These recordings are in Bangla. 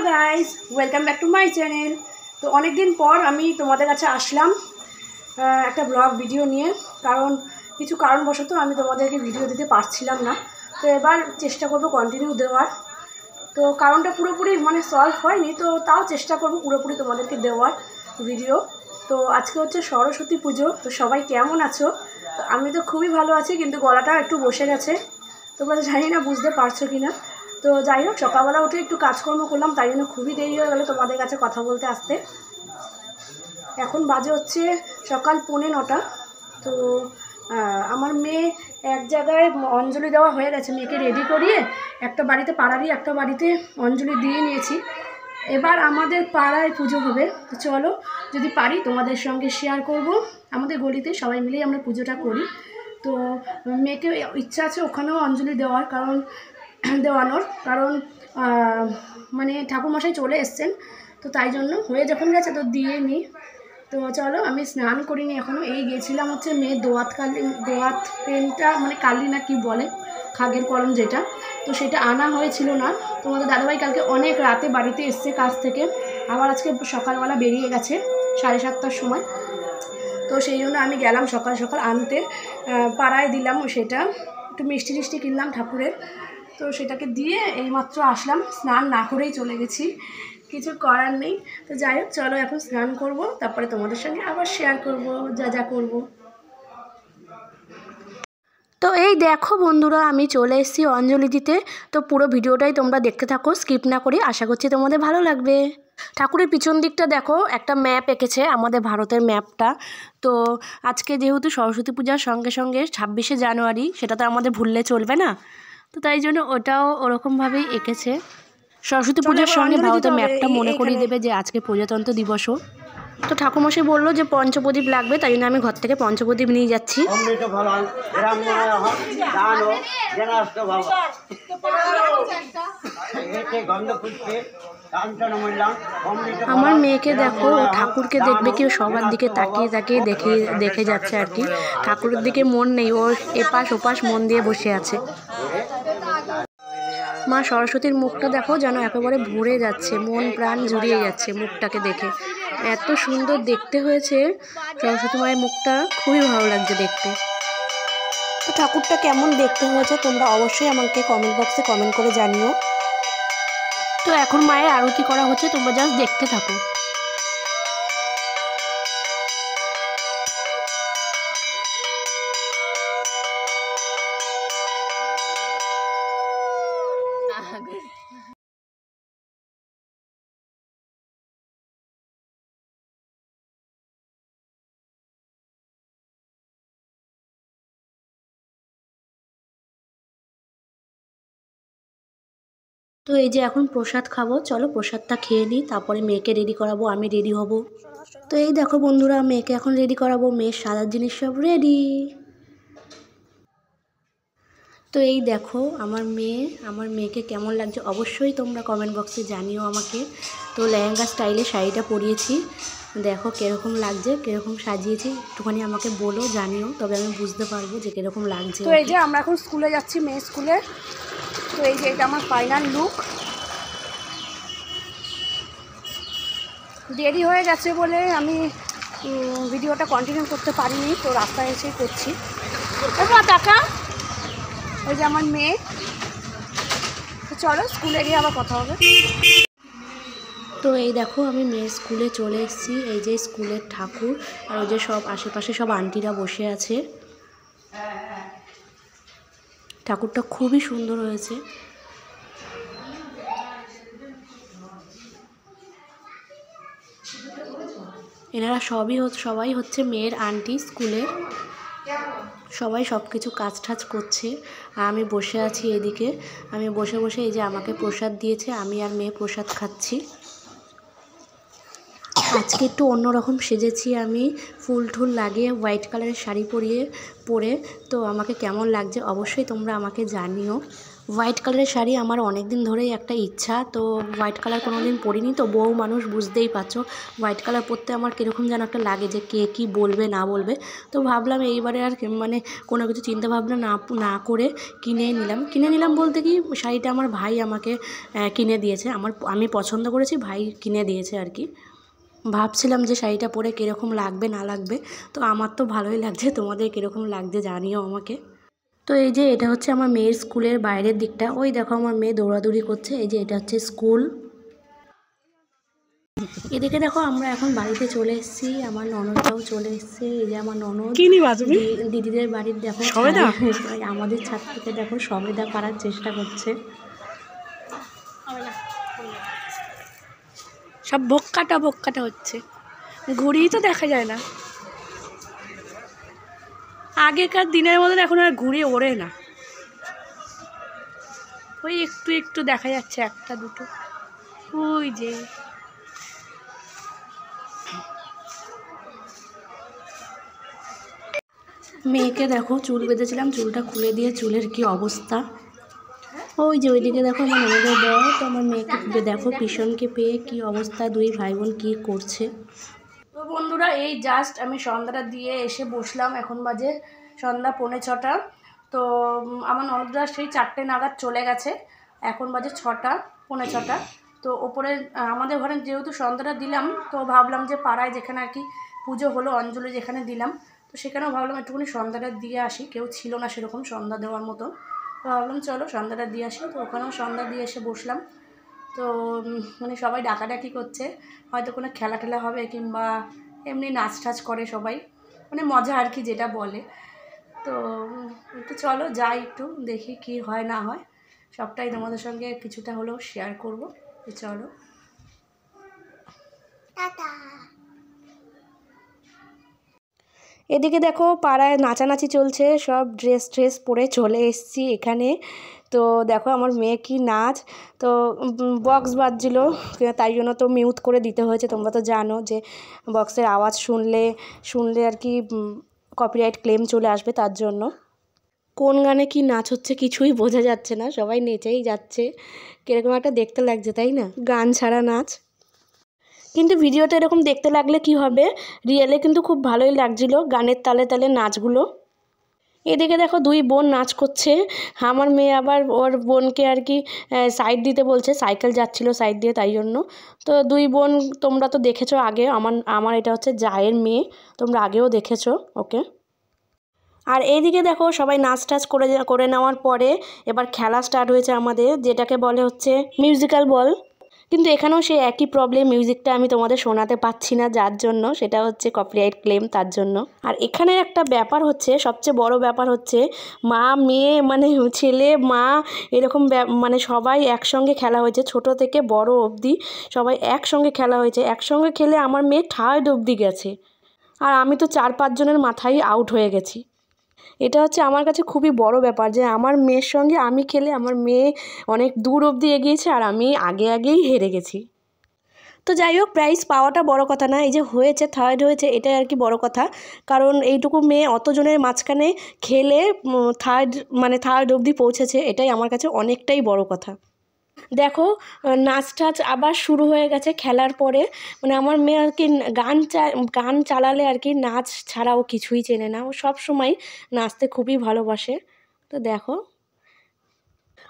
Guys, welcome back to my channel. তো অনেক দিন পর আমি তোমাদের কাছে আসলাম একটা ব্লগ ভিডিও নিয়ে, কারণ কিছু কারণবশত আমি তোমাদেরকে ভিডিও দিতে পারছিলাম না। তো এবার চেষ্টা করব কন্টিনিউ দেওয়ার। তো কারণটা পুরোপুরি সলভ হয়নি, তো তাও চেষ্টা করব পুরোপুরি তোমাদেরকে দেওয়ার ভিডিও। তো আজকে হচ্ছে সরস্বতী পুজো। তো সবাই কেমন আছো? তো আমি তো খুবই ভালো আছি, কিন্তু গলাটা একটু বসে গেছে, তোমরা জানি না বুঝতে পারছো কি না। তো যাই হোক, সকালবেলা উঠে একটু কাজকর্ম করলাম, তাই জন্য খুবই দেরি হয়ে গেলো তোমাদের কাছে কথা বলতে আসতে। এখন বাজে হচ্ছে সকাল 9:45। তো আমার মেয়ে এক জায়গায় অঞ্জলি দেওয়া হয়ে গেছে, মেয়েকে রেডি করিয়ে একটা বাড়িতে, পাড়ারই একটা বাড়িতে অঞ্জলি দিয়ে নিয়েছি। এবার আমাদের পাড়ায় পুজো হবে। তো চলো, যদি পারি তোমাদের সঙ্গে শেয়ার করব। আমাদের গলিতে সবাই মিলেই আমরা পুজোটা করি। তো মেয়েকে ইচ্ছা আছে ওখানেও অঞ্জলি দেওয়ার, দেওয়ানোর কারণ ঠাকুরমশাই চলে এসছেন। তো তাই জন্য হয়ে যখন গেছে তো দিয়ে নিই। তো চলো, আমি স্নান করিনি এখনও। এই গেছিলাম হচ্ছে মেয়ের দোয়াত পেনটা, কালি না কি বলে, খাগের কলম যেটা, তো সেটা আনা হয়েছিল না। তোমাদের দাদাভাই কালকে অনেক রাতে বাড়িতে এসছে কাজ থেকে, আবার আজকে সকালবেলা বেরিয়ে গেছে 7:30টার সময়। তো সেই জন্য আমি গেলাম সকাল সকাল আনতে, পাড়ায় দিলাম সেটা, একটু মিষ্টি টিষ্টি কিনলাম ঠাকুরের। তো সেটাকে দিয়ে এইমাত্র আসলাম, স্নান না করেই চলে গেছি, কিছু করার নেই। তো যাই হোক, চলো এখন স্নান করব, তারপরে তোমাদের সঙ্গে আবার শেয়ার করব যা যা করব। তো এই দেখো বন্ধুরা, আমি চলে এসেছি অঞ্জলি দিতে। তো পুরো ভিডিওটাই তোমরা দেখতে থাকো, স্কিপ না করে। আশা করছি তোমাদের ভালো লাগবে। ঠাকুরের পিছন দিকটা দেখো, একটা ম্যাপ এঁকেছে, আমাদের ভারতের ম্যাপটা। তো আজকে যেহেতু সরস্বতী পূজার সঙ্গে সঙ্গে 26শে জানুয়ারি, সেটা তো আমাদের ভুললে চলবে না। তো তাই জন্য ওটাও ওরকমভাবেই এঁকেছে। সরস্বতী পুজোর সঙ্গে ভারতের ম্যাপটা মনে করিয়ে দেবে যে আজকে প্রজাতন্ত্র দিবসও। তো ঠাকুরমশাই বললো যে পঞ্চপ্রদীপ লাগবে, তাই জন্য আমি ঘর থেকে পঞ্চপ্রদীপ নিয়ে যাচ্ছি। আমার মেয়েকে দেখো, ও ঠাকুরকে দেখবে কি সবার দিকে তাকিয়ে তাকিয়ে দেখে যাচ্ছে আর কি। ঠাকুরের দিকে মন নেই, ও এপাশ ওপাশ মন দিয়ে বসে আছে। মা সরস্বতীর মুখটা দেখো, যেন একেবারে ভরে যাচ্ছে, মন প্রাণ জুড়িয়ে যাচ্ছে মুখটাকে দেখে। এত সুন্দর দেখতে হয়েছে সরস্বতী মায়ের মুখটা, খুবই ভালো লাগছে দেখতে। তো ঠাকুরটা কেমন দেখতে হয়েছে তোমরা অবশ্যই আমাকে কমেন্ট বক্সে কমেন্ট করে জানিও। তো এখন মায়ের আরতি করা হচ্ছে, তোমরা জাস্ট দেখতে থাকো। তো এই যে এখন প্রসাদ খাবো, চলো প্রসাদটা খেয়ে নিই, তারপরে মেয়েকে রেডি করাবো, আমি রেডি হব। তো এই দেখো বন্ধুরা, মেয়েকে এখন রেডি করাবো, মেয়ের সাজার জিনিস সব রেডি। তো এই দেখো আমার মেয়েকে কেমন লাগছে অবশ্যই তোমরা কমেন্ট বক্সে জানিও আমাকে। তো লেহেঙ্গা স্টাইলে শাড়িটা পরিয়েছি, দেখো কীরকম লাগছে, কীরকম সাজিয়েছি, একটুখানি আমাকে বলো, জানিও, তবে আমি বুঝতে পারবো যে কীরকম লাগছে। তো এই যে আমরা এখন স্কুলে যাচ্ছি, মেয়ে স্কুলে। তো এই যে এটা আমার ফাইনাল লুক। দেরি হয়ে গেছে বলে আমি ভিডিওটা কন্টিনিউ করতে পারিনি, তো রাস্তায় এসেই করছি। টাকা ওই যে আমার মেয়ে। তো চলো স্কুলে গিয়ে আবার কথা হবে। তো এই দেখো আমি মেয়ের স্কুলে চলে এসেছি, এই যে স্কুলের ঠাকুর, আর ওই যে সব আশেপাশে সব আন্টিরা বসে আছে। ঠাকুরটা খুবই সুন্দর হয়েছে। এনারা সবাই হচ্ছে মেয়ের আন্টি স্কুলের, সবাই সব কিছু কাজ টাজ করছে, আর আমি বসে আছি এদিকে। আমি বসে বসে এই যে আমাকে প্রসাদ দিয়েছে, আমি আর মেয়ে প্রসাদ খাচ্ছি। আজকে একটু অন্যরকম সেজেছি আমি, ফুল টুল লাগিয়ে হোয়াইট কালারের শাড়ি পরে। তো আমাকে কেমন লাগছে অবশ্যই তোমরা আমাকে জানিও। হোয়াইট কালারের শাড়ি আমার অনেক দিন ধরেই একটা ইচ্ছা, তো হোয়াইট কালার কোনো দিন পরিনি, তো বউ মানুষ বুঝতেই পারছো হোয়াইট কালার পরতে আমার কীরকম যেন একটা লাগে যে কে কী বলবে না বলবে। তো ভাবলাম এইবারে আর মানে কোনো কিছু চিন্তা ভাবনা না করে কিনে নিলাম বলতে কি, শাড়িটা আমার ভাই আমাকে কিনে দিয়েছে, আমি পছন্দ করেছি, ভাই কিনে দিয়েছে আর কি। ভাবছিলাম যে শাড়িটা পরে কীরকম লাগবে না লাগবে, তো আমার তো ভালোই লাগছে, তোমাদের কীরকম লাগছে জানিও আমাকে। তো এই যে এটা হচ্ছে আমার মেয়ের স্কুলের বাইরের দিকটা, ওই দেখো আমার মেয়ে দৌড়াদৌড়ি করছে, এই যে এটা হচ্ছে স্কুল। এদিকে দেখো আমরা এখন বাড়িতে চলে এসেছি, আমার ননদটাও চলে এসছে, এই যে আমার ননদ দিদিদের বাড়ির দেখো আমাদের ছাদ থেকে দেখো সবেদা পারার চেষ্টা করছে, সব ভোক্কাটা হচ্ছে, ঘুড়িই তো দেখা যায় না, আগেকার দিনের মতন এখন আর ঘুড়ি ওড়ে না, ওই একটু একটু দেখা যাচ্ছে একটা দুটো, ওই যে মেয়েকে দেখো চুল বেঁধেছিলাম, চুলটা খুলে দিয়ে চুলের কি অবস্থা, ওই যে ওইদিকে দেখো আমার ননদের বর, তো আমার মেয়েকে দেখো পিছনকে পেয়ে কি অবস্থা, দুই ভাই বোন কী করছে। তো বন্ধুরা এই জাস্ট আমি সন্ধ্যাটা দিয়ে এসে বসলাম, এখন বাজে সন্ধ্যা 5:45, তো আমার ননদরা সেই 4টে নাগাদ চলে গেছে, এখন বাজে 6টা 5:45। তো ওপরে আমাদের ঘরে যেহেতু সন্ধ্যাটা দিলাম, তো ভাবলাম যে পাড়ায় যেখানে আর কি পুজো হলো, অঞ্জলি যেখানে দিলাম, তো সেখানেও ভাবলাম একটুখানি সন্ধ্যাটা দিয়ে আসি, কেউ ছিল না সেরকম সন্ধ্যা দেওয়ার মতো, তো ভাবলাম চলো সন্ধ্যাটা দিয়ে আসি, তো ওখানেও সন্ধ্যা দিয়ে এসে বসলাম। তো মানে সবাই ডাকাডাকি করছে, হয়তো কোনো খেলা টেলা হবে কিংবা এমনি নাচ টাচ করে সবাই, মানে মজা আর কি যেটা বলে। তো একটু চলো যাই, একটু দেখি কি হয় না হয়, সবটাই তোমাদের সঙ্গে কিছুটা হলেও শেয়ার করব, তো চলো টাটা। এদিকে দেখো পাড়ায় নাচানাচি চলছে, সব ড্রেস পরে চলে এসেছি এখানে, তো দেখো আমার মেয়ে কি নাচ, তো বক্স বাজছিল, তাই জন্য তো মিউট করে দিতে হয়েছে, তোমরা তো জানো যে বক্সের আওয়াজ শুনলে আর কি কপিরাইট ক্লেম চলে আসবে, তার জন্য। কোন গানে কি নাচ হচ্ছে কিছুই বোঝা যাচ্ছে না, সবাই নেচেই যাচ্ছে, কীরকম একটা দেখতে লাগছে তাই না, গান ছাড়া নাচ। কিন্তু ভিডিওটা এরকম দেখতে লাগলে কি হবে, রিয়েলে কিন্তু খুব ভালোই লাগছিল গানের তালে তালে নাচগুলো। এদিকে দেখো দুই বোন নাচ করছে, আমার মেয়ে আবার ওর বোনকে আর কি সাইড দিতে বলছে, সাইকেল যাচ্ছিলো সাইড দিয়ে তাই জন্য। তো দুই বোন তোমরা তো দেখেছো আগে, আমার এটা হচ্ছে জায়ের মেয়ে, তোমরা আগেও দেখেছো ওকে। আর এইদিকে দেখো সবাই নাচ টাচ করে নেওয়ার পরে এবার খেলা স্টার্ট হয়েছে আমাদের, যেটাকে বলে হচ্ছে মিউজিক্যাল বল। কিন্তু এখানেও সেই একই প্রবলেম, মিউজিকটা আমি তোমাদের শোনাতে পাচ্ছি না, যার জন্য সেটা হচ্ছে কপিরাইট ক্লেম, তার জন্য। আর এখানে একটা ব্যাপার হচ্ছে, সবচেয়ে বড় ব্যাপার হচ্ছে মা মেয়ে মানে ছেলে মা এরকম মানে সবাই একসঙ্গে খেলা হয়েছে, ছোট থেকে বড় অবধি সবাই একসঙ্গে খেলা হয়েছে, একসঙ্গে খেলে আমার মেয়ে থার্ড অবধি গেছে, আর আমি তো 4-5 জনের মাথায় আউট হয়ে গেছি। এটা হচ্ছে আমার কাছে খুবই বড় ব্যাপার যে আমার মেয়ের সঙ্গে আমি খেলে আমার মেয়ে অনেক দূর অবধি এগিয়েছে আর আমি আগেই হেরে গেছি। তো যাই হোক, প্রাইজ পাওয়াটা বড় কথা না, এই যে হয়েছে থার্ড হয়েছে এটাই আর কি বড় কথা, কারণ এইটুকু মেয়ে অতজনের মাঝখানে খেলে থার্ড অবধি পৌঁছেছে, এটাই আমার কাছে অনেকটাই বড় কথা। দেখো নাচ টাচ আবার শুরু হয়ে গেছে খেলার পরে, মানে আমার মেয়ে আর কি গান চালালে আর কি নাচ ছাড়াও কিছুই চেনে না, ও সব সময় নাচতে খুবই ভালোবাসে। তো দেখো,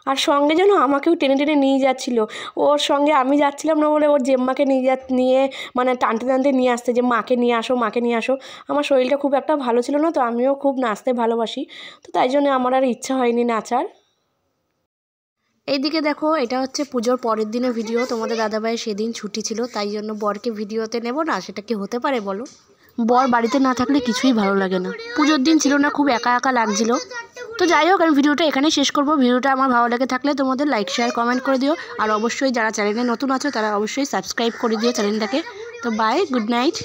আর সঙ্গে যেন আমাকেও টেনে টেনে নিয়ে যাচ্ছিলো, ওর সঙ্গে আমি যাচ্ছিলাম না বলে ওর জেম্মাকে নিয়ে মানে টানতে নিয়ে আসতে, যে মাকে নিয়ে আসো। আমার শরীরটা খুব একটা ভালো ছিল না, তো আমিও খুব নাচতে ভালোবাসি, তো তাই জন্য আমার আর ইচ্ছা হয়নি নাচার। এইদিকে দেখো এটা হচ্ছে পুজোর পরের দিনের ভিডিও, তোমাদের দাদাভাইয়ের সেদিন ছুটি ছিল, তাই জন্য বরকে ভিডিওতে নেব না, সেটা কি হতে পারে বলো, বর বাড়িতে না থাকলে কিছুই ভালো লাগে না, পুজোর দিন ছিল না, খুব একা একা লাগছিল। তো যাই হোক আমি ভিডিওটা এখানেই শেষ করব, ভিডিওটা আমার ভালো লেগে থাকলে তোমাদের লাইক শেয়ার কমেন্ট করে দিও, আর অবশ্যই যারা চ্যানেলে নতুন আছো তারা অবশ্যই সাবস্ক্রাইব করে দিও চ্যানেলটাকে। তো বাই, গুড নাইট।